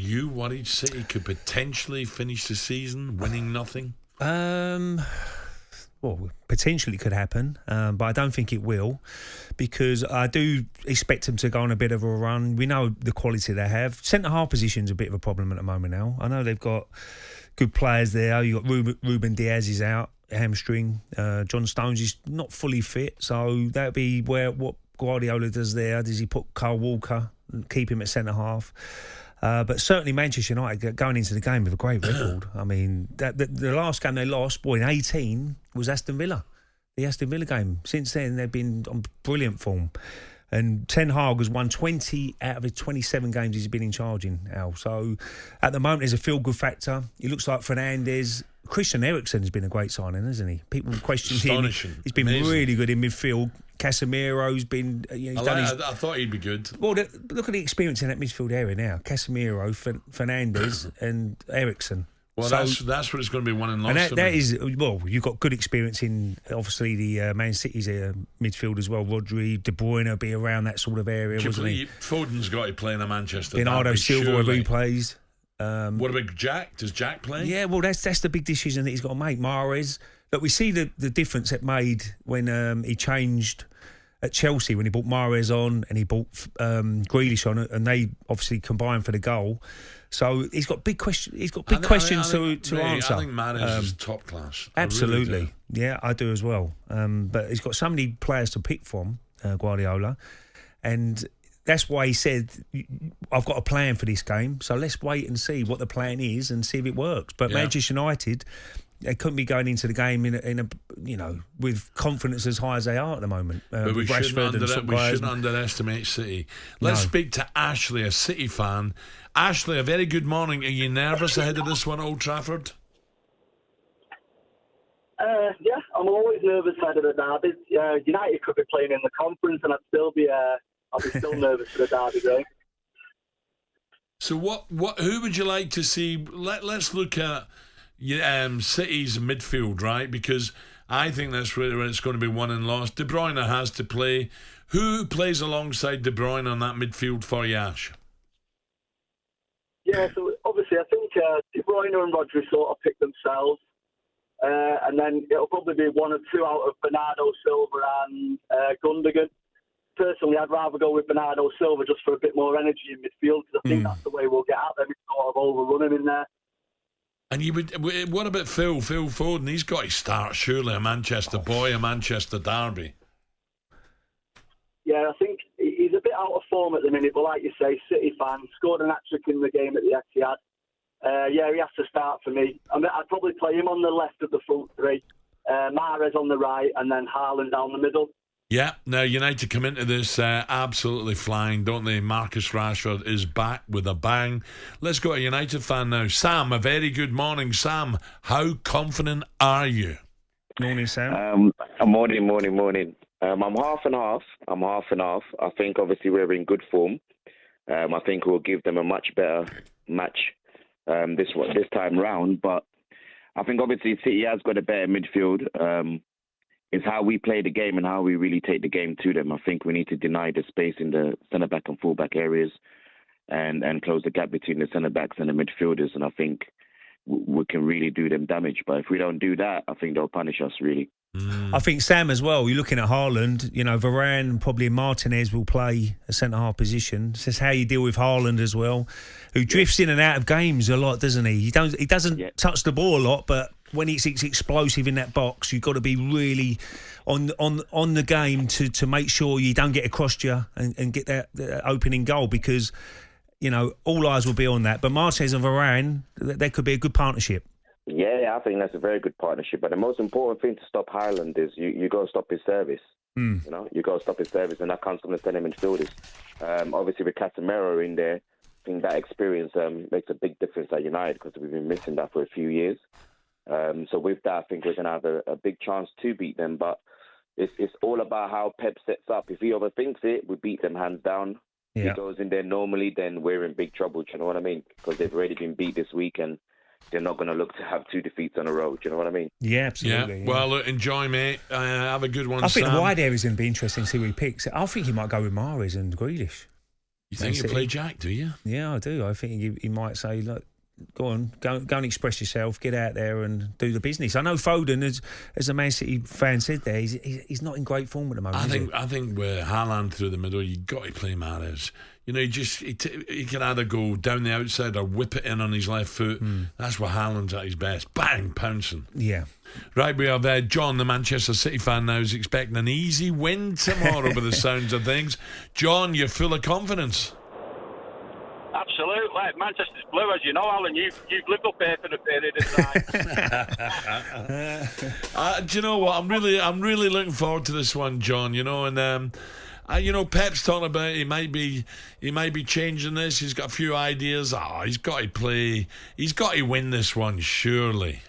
you worried City could potentially finish the season winning nothing? Well, potentially could happen, but I don't think it will, because I do expect them to go on a bit of a run. We know the quality they have. Centre-half position's a bit of a problem at the moment now. I know they've got good players there. You've got Ruben Diaz is out, hamstring. John Stones is not fully fit, so that'll be what Guardiola does there. Does he put Kyle Walker and keep him at centre-half? But certainly Manchester United going into the game with a great record. I mean, the last game they lost, in 2018, was Aston Villa. The Aston Villa game. Since then, they've been on brilliant form. And Ten Hag has won 20 out of the 27 games he's been in charge in, Al. So at the moment, there's a feel-good factor. He looks like Fernandes. Christian Eriksen has been a great signing, hasn't he? People question him. He's been Really good in midfield. Casemiro's been... I thought he'd be good. Well, look at the experience in that midfield area now. Casemiro, Fernandes and Eriksen. Well, so, that's what it's going to be, one and lost. And that is, well, you've got good experience in, obviously, the Man City's midfield as well. Rodri, De Bruyne will be around that sort of area, wasn't he? Foden's got to play in a Manchester Bernardo Silva, wherever he plays. What about Jack? Does Jack play? Yeah, well, that's the big decision that he's got to make. Mahrez. But we see the difference it made when he changed at Chelsea, when he brought Mahrez on and he brought Grealish on, and they obviously combined for the goal. So he's got big questions. He's got big questions to answer. I think Mahrez is top class. Absolutely, really yeah, I do as well. But he's got so many players to pick from, Guardiola, and that's why he said, "I've got a plan for this game. So let's wait and see what the plan is and see if it works." But Manchester United, they couldn't be going into the game in a with confidence as high as they are at the moment. But we shouldn't underestimate City. Let's speak to Ashley, a City fan. Ashley, a very good morning. Are you nervous ahead of this one at Old Trafford? Yeah, I'm always nervous ahead of the derby. United could be playing in the conference, and I'll be still nervous for the derby game. So who would you like to see? Let's look at City's midfield, right? Because I think that's where it's going to be won and lost. De Bruyne has to play. Who plays alongside De Bruyne on that midfield for you, Ash? Yeah, so obviously I think De Bruyne and Rodri sort of pick themselves. And then it'll probably be one or two out of Bernardo Silva and Gundogan. Personally, I'd rather go with Bernardo Silva just for a bit more energy in midfield, because I think that's the way we'll get at them. It's sort of overrun him in there. And what about Phil Foden? He's got to start, surely, a Manchester boy, a Manchester derby. Yeah, I think he's a bit out of form at the minute, but like you say, City fan, scored an hat-trick in the game at the Etihad. He has to start for me. I'd probably play him on the left of the front three, Mahrez on the right, and then Haaland down the middle. Yeah, now United come into this absolutely flying, don't they? Marcus Rashford is back with a bang. Let's go to a United fan now. Sam, a very good morning. Sam, how confident are you? Morning, Sam. Morning. I'm half and half. I think obviously we're in good form. I think we'll give them a much better match this time round. But I think obviously City has got a better midfield. It's how we play the game and how we really take the game to them. I think we need to deny the space in the centre-back and full-back areas and close the gap between the centre-backs and the midfielders. And I think we can really do them damage. But if we don't do that, I think they'll punish us, really. I think Sam as well, you're looking at Haaland, Varane and probably Martinez will play a centre-half position. It's just how you deal with Haaland as well, who drifts in and out of games a lot, doesn't he? He doesn't touch the ball a lot, but when it's explosive in that box, you've got to be really on the game to make sure you don't get across you and get that opening goal, because, all eyes will be on that. But Martinez and Varane, that could be a good partnership. Yeah, I think that's a very good partnership. But the most important thing to stop Haaland is you got to stop his service. You got to stop his service, and that comes from the centre midfielders. Obviously, with Casemiro in there, I think that experience makes a big difference at United, because we've been missing that for a few years. So with that, I think we're going to have a big chance to beat them. But it's all about how Pep sets up. If he overthinks it, we beat them hands down. Yeah. If he goes in there normally, then we're in big trouble. Do you know what I mean? Because they've already been beat this week, and they're not going to look to have 2 defeats on a row. Do you know what I mean? Yeah, absolutely. Yeah. Well, enjoy, mate. Have a good one, I think Sam. the wide area is going to be interesting to see who he picks. I think he might go with Mahrez and Grealish. You think he'll play Jack, do you? Yeah, I do. I think he might say, look, go on, go and express yourself, get out there and do the business. I know Foden, as a Man City fan said there, he's not in great form at the moment. I think with Haaland through the middle, you got to play Mahrez. You know, he can either go down the outside or whip it in on his left foot. That's where Haaland's at his best. Bang, pouncing. Yeah. Right, we have John, the Manchester City fan now, is expecting an easy win tomorrow by the sounds of things. John, you're full of confidence. Absolutely. Manchester's blue, as you know, Alan. You've lived up here for a period of time. Do you know what? I'm really looking forward to this one, John. You know, and Pep's talking about he might be changing this. He's got a few ideas. He's got to play. He's got to win this one, surely.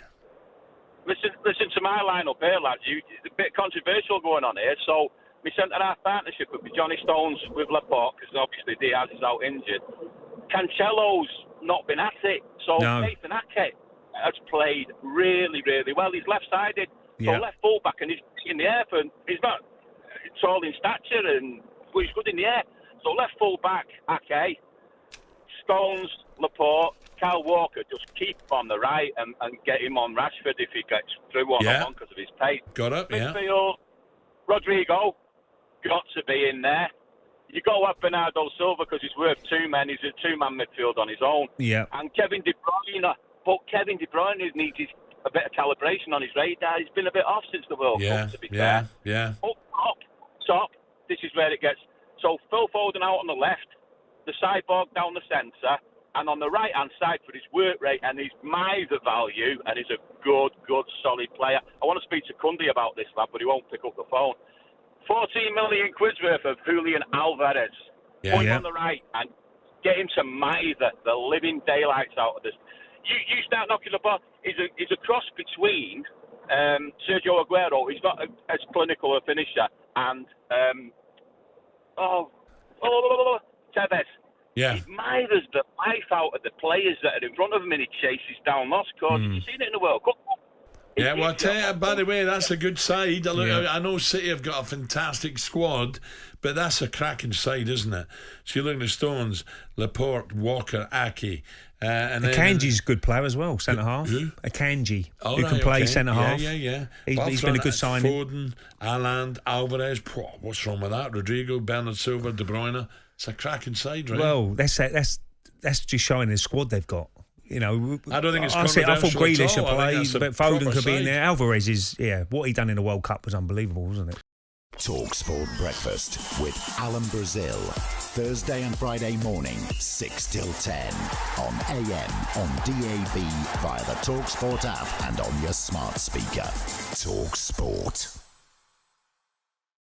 Listen to my line-up here, lads. It's a bit controversial going on here. So, my centre-half partnership would be Johnny Stones with Laporte, because obviously Diaz is out injured. Cancelo's not been at it. So, Nathan Ake has played really, really well. He's left-sided. So, left full-back, and he's in the air. He's not tall in stature, but he's good in the air. So, left full-back, Ake, Stones, Laporte, Kyle Walker, just keep him on the right and get him on Rashford if he gets through one-on-one because of his pace. Got up, Midfield, Rodrigo, got to be in there. You got to have Bernardo Silva because he's worth two men. He's a two-man midfield on his own. Yeah. And Kevin De Bruyne. But Kevin De Bruyne needs a bit of calibration on his radar. He's been a bit off since the World Cup, to be fair. Yeah. Up, top, this is where it gets. So Phil Foden out on the left, the Cyborg down the centre, and on the right-hand side for his work rate and his miser value, and he's a good, solid player. I want to speak to Cundy about this, lad, but he won't pick up the phone. 14 million quid's worth of Julian Alvarez. Put him on the right and get him to miser the living daylights out of this. You start knocking the ball. He's a cross between Sergio Aguero. He's not as clinical a finisher, and Tevez. Yeah. He misers the life out of the players that are in front of him, and he chases down lost cause. You've seen it in the World Cup. Yeah, well, I tell you, by the way, that's a good side. I know City have got a fantastic squad, but that's a cracking side, isn't it? So you're looking at Stones, Laporte, Walker, Ake. Akanji's a good player as well, centre-half. Who? Akanji, who can play centre-half. Yeah. He's been a good signing. Foden, Haaland, Alvarez. What's wrong with that? Rodrigo, Bernardo Silva, De Bruyne. It's a cracking side, right? Well, that's just showing the squad they've got. You know, I don't think it's I thought Grealish should play, but Foden could be in there. Alvarez is, what he done in the World Cup was unbelievable, wasn't it? talkSPORT Breakfast with Alan Brazil. Thursday and Friday morning, 6 till 10. On AM, on DAB, via the talkSPORT app and on your smart speaker. talkSPORT.